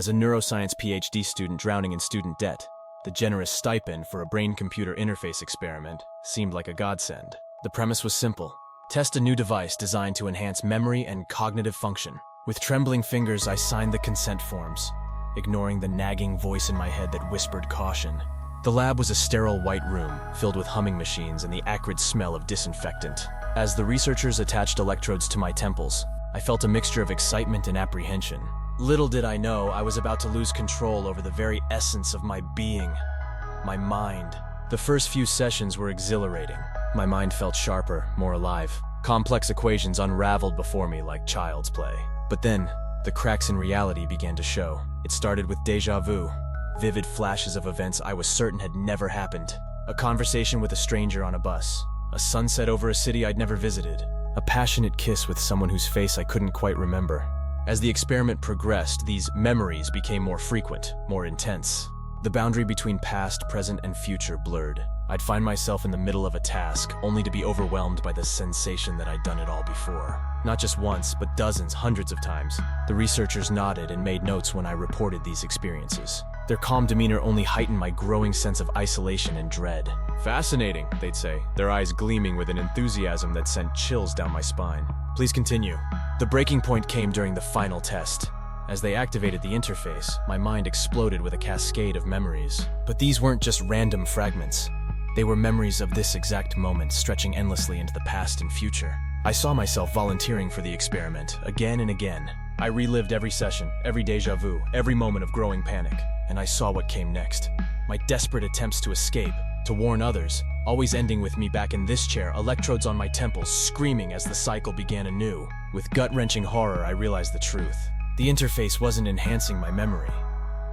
As a neuroscience PhD student drowning in student debt, the generous stipend for a brain-computer interface experiment seemed like a godsend. The premise was simple. Test a new device designed to enhance memory and cognitive function. With trembling fingers, I signed the consent forms, ignoring the nagging voice in my head that whispered caution. The lab was a sterile white room, filled with humming machines and the acrid smell of disinfectant. As the researchers attached electrodes to my temples, I felt a mixture of excitement and apprehension. Little did I know I was about to lose control over the very essence of my being, my mind. The first few sessions were exhilarating. My mind felt sharper, more alive. Complex equations unraveled before me like child's play. But then, the cracks in reality began to show. It started with déjà vu, vivid flashes of events I was certain had never happened. A conversation with a stranger on a bus, a sunset over a city I'd never visited, a passionate kiss with someone whose face I couldn't quite remember. As the experiment progressed, these memories became more frequent, more intense. The boundary between past, present, and future blurred. I'd find myself in the middle of a task, only to be overwhelmed by the sensation that I'd done it all before. Not just once, but dozens, hundreds of times. The researchers nodded and made notes when I reported these experiences. Their calm demeanor only heightened my growing sense of isolation and dread. "Fascinating," they'd say, their eyes gleaming with an enthusiasm that sent chills down my spine. "Please continue." The breaking point came during the final test. As they activated the interface, my mind exploded with a cascade of memories. But these weren't just random fragments. They were memories of this exact moment, stretching endlessly into the past and future. I saw myself volunteering for the experiment, again and again. I relived every session, every déjà vu, every moment of growing panic, and I saw what came next. My desperate attempts to escape, to warn others, always ending with me back in this chair, electrodes on my temples, screaming as the cycle began anew. With gut-wrenching horror, I realized the truth. The interface wasn't enhancing my memory.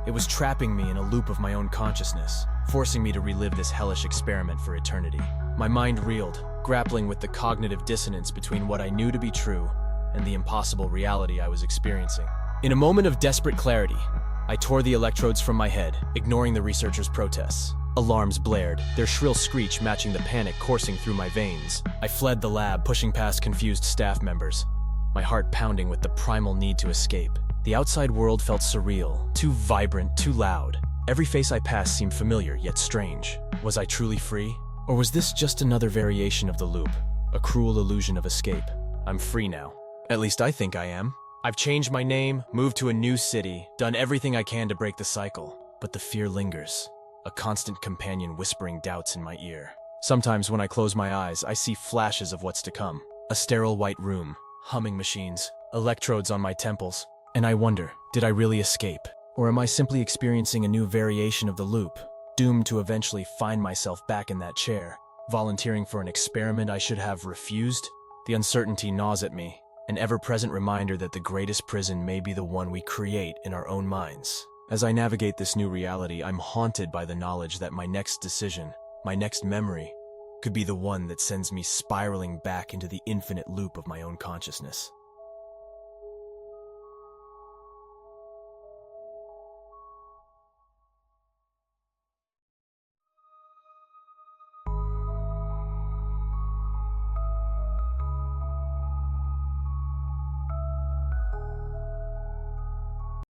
It was trapping me in a loop of my own consciousness, forcing me to relive this hellish experiment for eternity. My mind reeled, grappling with the cognitive dissonance between what I knew to be true and the impossible reality I was experiencing. In a moment of desperate clarity, I tore the electrodes from my head, ignoring the researchers' protests. Alarms blared, their shrill screech matching the panic coursing through my veins. I fled the lab, pushing past confused staff members, my heart pounding with the primal need to escape. The outside world felt surreal, too vibrant, too loud. Every face I passed seemed familiar, yet strange. Was I truly free? Or was this just another variation of the loop? A cruel illusion of escape? I'm free now. At least I think I am. I've changed my name, moved to a new city, done everything I can to break the cycle. But the fear lingers, a constant companion whispering doubts in my ear. Sometimes when I close my eyes, I see flashes of what's to come. A sterile white room, humming machines, electrodes on my temples. And I wonder, did I really escape? Or am I simply experiencing a new variation of the loop, doomed to eventually find myself back in that chair, volunteering for an experiment I should have refused? The uncertainty gnaws at me, an ever-present reminder that the greatest prison may be the one we create in our own minds. As I navigate this new reality, I'm haunted by the knowledge that my next decision, my next memory, could be the one that sends me spiraling back into the infinite loop of my own consciousness.